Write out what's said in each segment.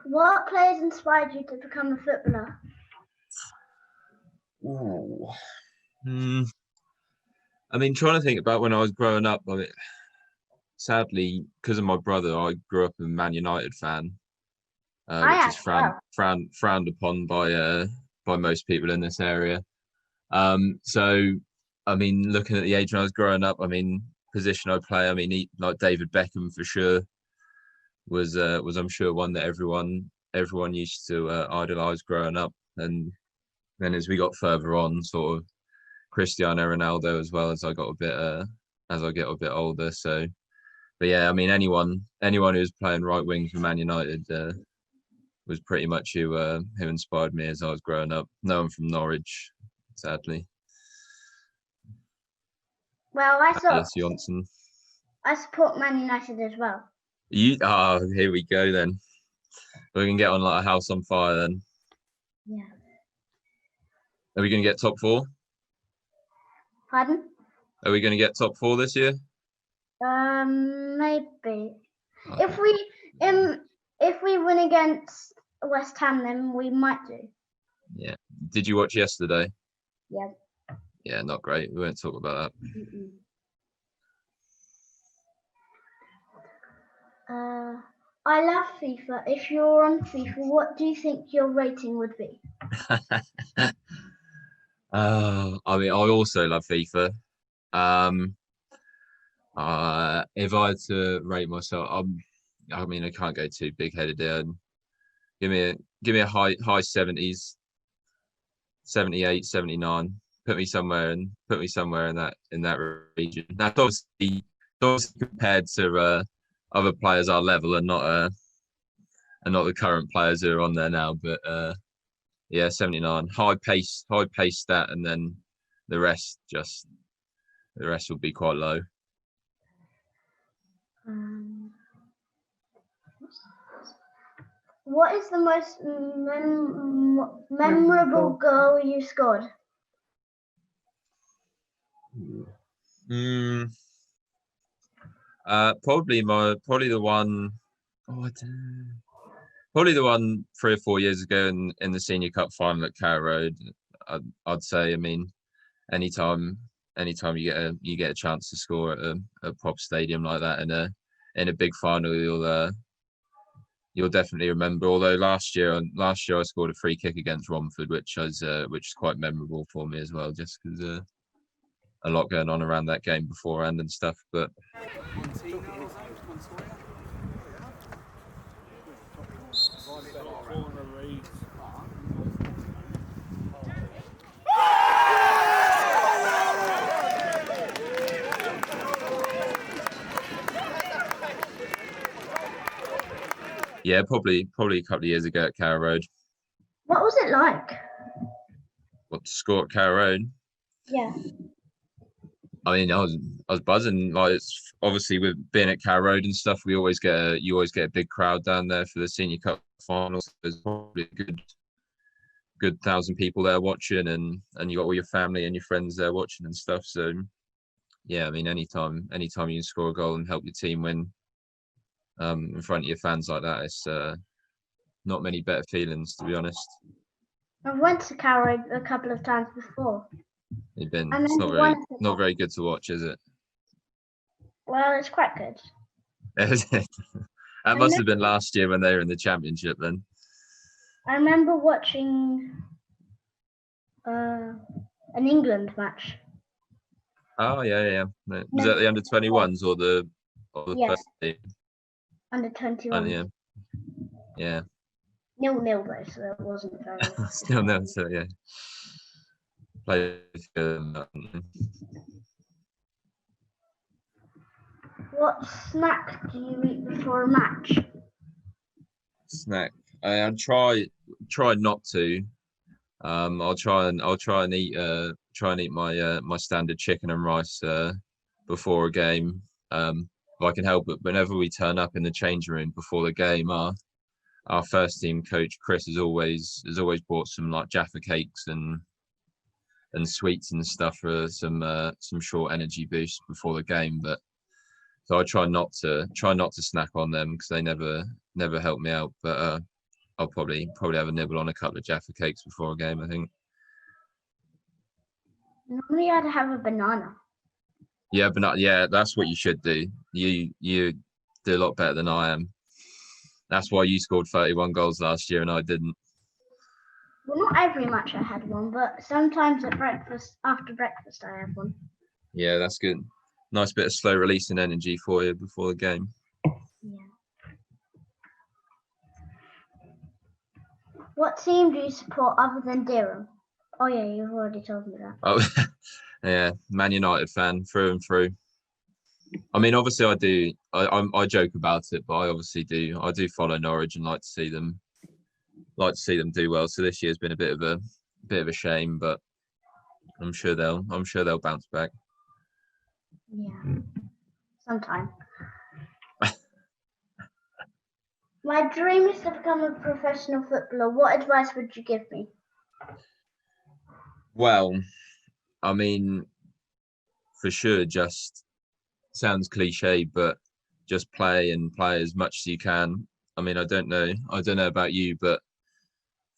What players inspired you to become a footballer? Ooh. I mean, trying to think about when I was growing up. I mean, sadly, because of my brother, I grew up a Man United fan, which is frowned upon by most people in this area. So, I mean, looking at the age when I was growing up, I mean, position I play, I mean, like David Beckham for sure was I'm sure one that everyone used to idolise growing up, and then as we got further on, sort of Cristiano Ronaldo as well as I got a bit as I get a bit older. So, but yeah, I mean, anyone who was playing right wing for Man United was pretty much who inspired me as I was growing up. No one from Norwich, sadly. Well, I support Man United as well. Here we go then. We can get on like a house on fire then. Yeah. Are we going to get top 4? Pardon? Are we going to get top 4 this year? Maybe. If we win against West Ham, then we might do. Yeah. Did you watch yesterday? Yeah. Yeah, not great. We won't talk about that. Mm-mm. I love FIFA. If you're on FIFA, what do you think your rating would be? I mean, I also love FIFA. If I had to rate myself, I mean, I can't go too big-headed there. Give me a high 70s, 78, 79. Put me somewhere in that region. That's obviously compared to other players our level and not the current players who are on there now. But yeah, 79. High pace stat, and then the rest will be quite low. What is the most memorable goal you scored? Probably the one. Probably the one 3 or 4 years ago in the Senior Cup final at Carrow Road. I'd say. I mean, anytime you get a chance to score at a prop stadium like that in a big final, you'll definitely remember. Although last year I scored a free kick against Romford, which is quite memorable for me as well, just because a lot going on around that game beforehand and stuff. But yeah, probably a couple of years ago at Carrow Road. What was it like? What, to score at Carrow Road? Yeah. I mean, I was buzzing. Like, it's obviously with being at Carrow Road and stuff, you always get a big crowd down there for the Senior Cup finals. There's probably a good 1,000 people there watching, and you got all your family and your friends there watching and stuff. So yeah, I mean, anytime you can score a goal and help your team win in front of your fans like that, it's not many better feelings, to be honest. I've went to Carrow a couple of times before. You've been. It's not very good to watch, is it? Well, it's quite good. That must have been last year when they were in the Championship then. I remember watching an England match. Oh yeah. Was that the under-21s or the first team? Under-21. Yeah. 0-0 though, so it wasn't very. Still no, so yeah. What snack do you eat before a match? Snack. I try not to. I'll try and eat my standard chicken and rice before a game. If I can help it. Whenever we turn up in the change room before the game, our first team coach Chris has always bought some like Jaffa cakes and sweets and stuff for some short energy boost before the game. But so I try not to snack on them because they never help me out. But I'll probably have a nibble on a couple of Jaffa cakes before a game, I think. Normally I'd have a banana. Yeah, but yeah, that's what you should do. You do a lot better than I am. That's why you scored 31 goals last year and I didn't. Well, not every match I had one, but sometimes after breakfast I have one. Yeah, that's good. Nice bit of slow releasing energy for you before the game. Yeah. What team do you support other than Durham? Oh yeah, you've already told me that. Oh, yeah, Man United fan through and through. I mean, obviously, I do. I joke about it, but I obviously do. I do follow Norwich and like to see them do well. So this year's been a bit of a shame, but I'm sure they'll bounce back. Yeah, sometime. My dream is to become a professional footballer. What advice would you give me? Well, I mean, for sure, just sounds cliche, but just play as much as you can. I mean, I don't know about you, but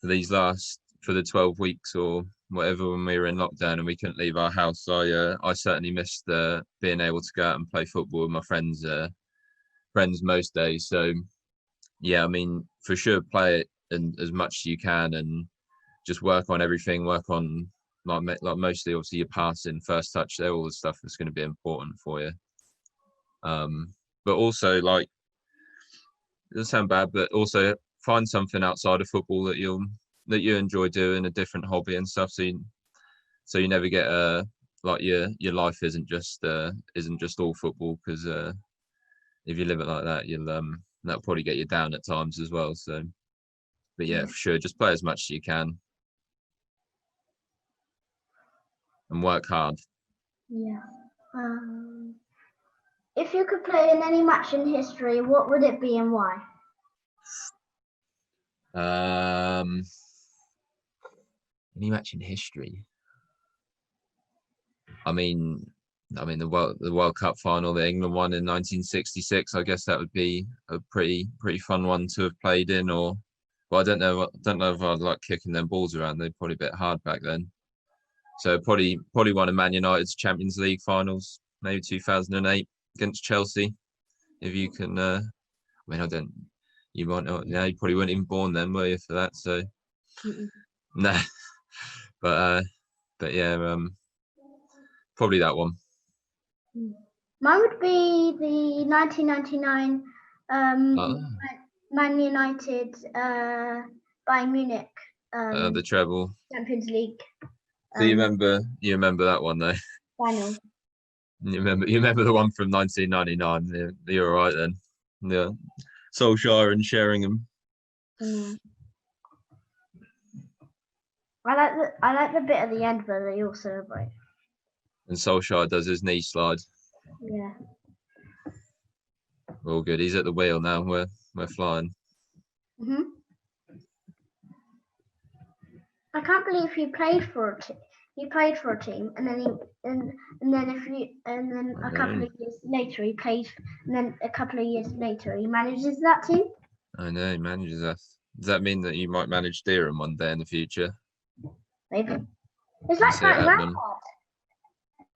for the 12 weeks or whatever when we were in lockdown and we couldn't leave our house, I certainly missed being able to go out and play football with my friends most days. So yeah, I mean, for sure, play it and as much as you can and just work on everything. Work on like mostly obviously your passing, first touch, there all the stuff that's going to be important for you. But also like, it doesn't sound bad, but also find something outside of football that you enjoy doing, a different hobby and stuff. So you never get like your life isn't just all football, because if you live it like that, that'll probably get you down at times as well. So, but yeah, for sure, just play as much as you can and work hard. Yeah. If you could play in any match in history, what would it be and why? Any match in history. I mean the World Cup final that England won in 1966. I guess that would be a pretty fun one to have played in. Or, well, I don't know if I'd like kicking them balls around. They're probably a bit hard back then. So probably one of Man United's Champions League finals, maybe 2008 against Chelsea. If you can, I mean, I don't. You might not. Yeah, you probably weren't even born then, were you, for that? So no, but yeah, probably that one. Mine would be the 1999 Man United Bayern Munich the treble Champions League. So you remember that one though? Final. You remember the one from 1999? You're all right then. Yeah, Solskjaer and Sheringham. I like the bit at the end where they all celebrate. And Solskjaer does his knee slide. Yeah. All good. He's at the wheel now. We're flying. I can't believe you played for a team. You played for a team, and then a couple of years later he plays, and then a couple of years later he manages that team. I know, he manages us. Does that mean that you might manage Durham one day in the future? Maybe. It's like Frank Lampard.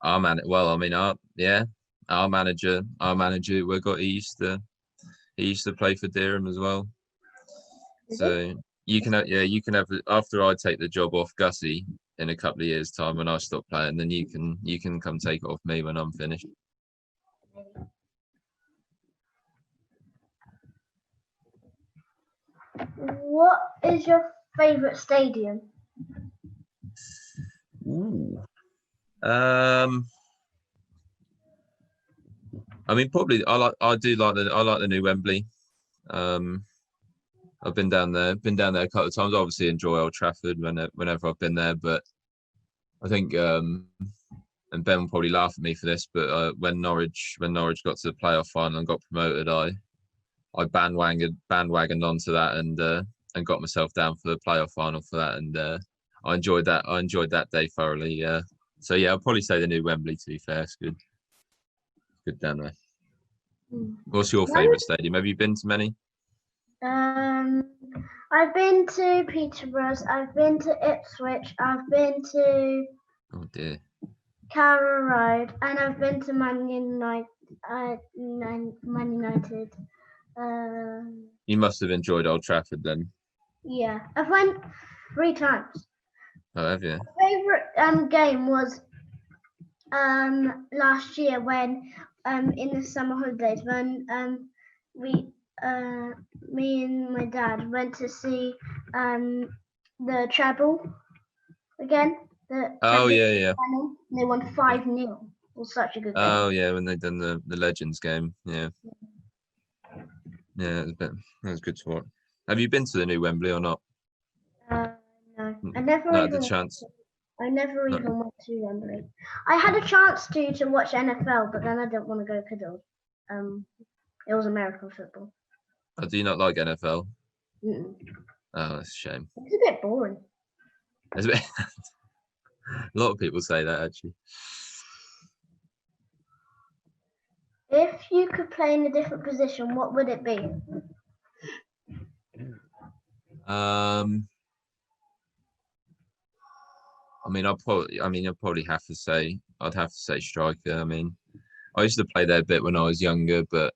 Our manager. He used to play for Durham as well. So you can have after I take the job off Gussie in a couple of years' time when I stop playing, then you can come take it off me when I'm finished. What is your favourite stadium? Ooh. I mean, probably I like the new Wembley. I've been down there a couple of times. I obviously enjoy Old Trafford whenever I've been there, but I think and Ben will probably laugh at me for this, but when Norwich got to the playoff final and got promoted, I bandwagoned onto that and got myself down for the playoff final for that, and I enjoyed that day thoroughly. So yeah, I'll probably say the new Wembley. To be fair, it's good. Good down there. What's your favourite stadium? Have you been to many? I've been to Peterborough's, I've been to Ipswich, I've been to Oh dear. Carrow Road, and I've been to Man United. Man United. You must have enjoyed Old Trafford then. Yeah, I've went 3 times. Oh, have you? My favourite game was last year when in the summer holidays when me and my dad went to see the treble again. Oh yeah. They won 5-0. It was such a good game. Oh yeah, when they done the Legends game. Yeah. Yeah, that was good to watch. Have you been to the new Wembley or not? No, I never Not even had the chance. I never even went to Wembley. I had a chance to watch NFL, but then I didn't want to go because it was American football. Oh, do you not like NFL? Mm-mm. Oh, that's a shame. It's a bit boring. It's a bit a lot of people say that actually. If you could play in a different position, what would it be? I mean, I'd probably have to say striker. I mean, I used to play there a bit when I was younger, but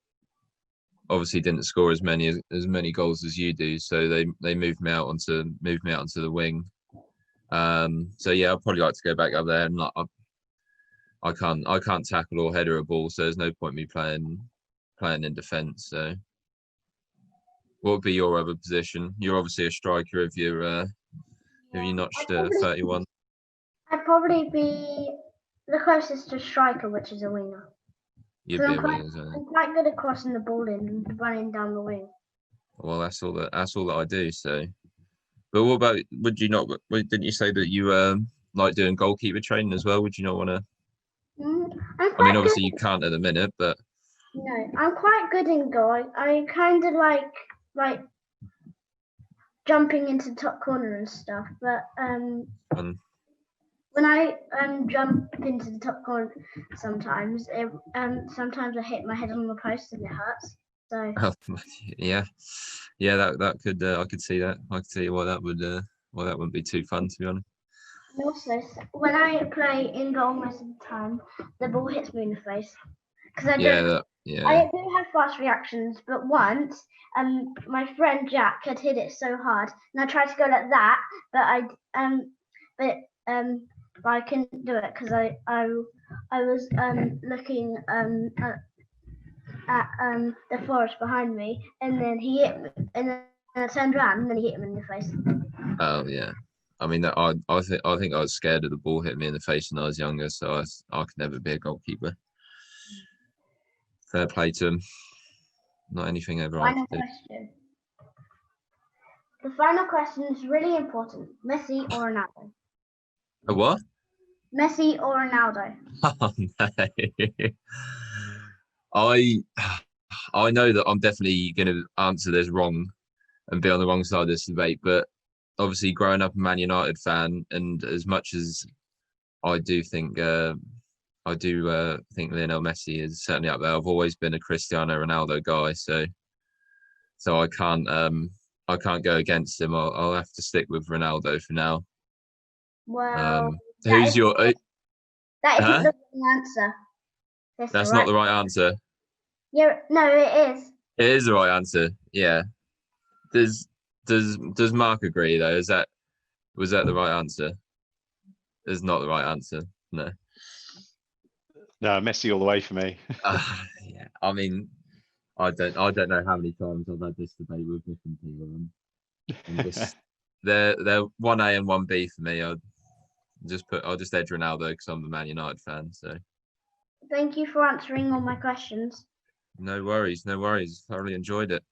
obviously didn't score as many goals as you do. So they moved me out onto the wing. So yeah, I'd probably like to go back up there, and I can't tackle or header a ball, so there's no point me playing in defence. So, what would be your other position? You're obviously a striker if you're notched 31. I'd probably be the closest to striker, which is a winger. You'd be a winger, I'm quite good at crossing the ball in and running down the wing. Well, that's all that I do. So, but what about? Didn't you say that you like doing goalkeeper training as well? Would you not want to? I mean, obviously you can't at the minute, but no, I'm quite good in goal. I kind of like jumping into the top corner and stuff, but when I jump into the top corner, sometimes I hit my head on the post and it hurts. So yeah, that could I could see that. I could see why that wouldn't be too fun, to be honest. And also, when I play in goal most of the time, the ball hits me in the face because I do have fast reactions. But once, my friend Jack had hit it so hard, and I tried to go like that, but I couldn't do it because I was looking at the forest behind me, and then he hit me, and then I turned around, and then he hit me in the face. Oh yeah. I mean, I think I was scared of the ball hitting me in the face when I was younger, so I could never be a goalkeeper. Fair play to him. Not anything ever I could do. The final question is really important. Messi or Ronaldo? A what? Messi or Ronaldo? Oh, no. I know that I'm definitely going to answer this wrong and be on the wrong side of this debate, but obviously growing up a Man United fan, and as much as I do think Lionel Messi is certainly up there, I've always been a Cristiano Ronaldo guy, so I can't go against him. I'll have to stick with Ronaldo for now. Well, who's your? That isn't the right answer. That's not the right answer. Yeah, no, it is. It is the right answer. Yeah. Does Mark agree though? Was that the right answer? It's not the right answer. No. No, Messi all the way for me. Yeah. I mean, I don't know how many times I've had this debate with different people. They're 1A and 1B for me. I'll just edge Ronaldo because I'm a Man United fan. So. Thank you for answering all my questions. No worries. Thoroughly enjoyed it.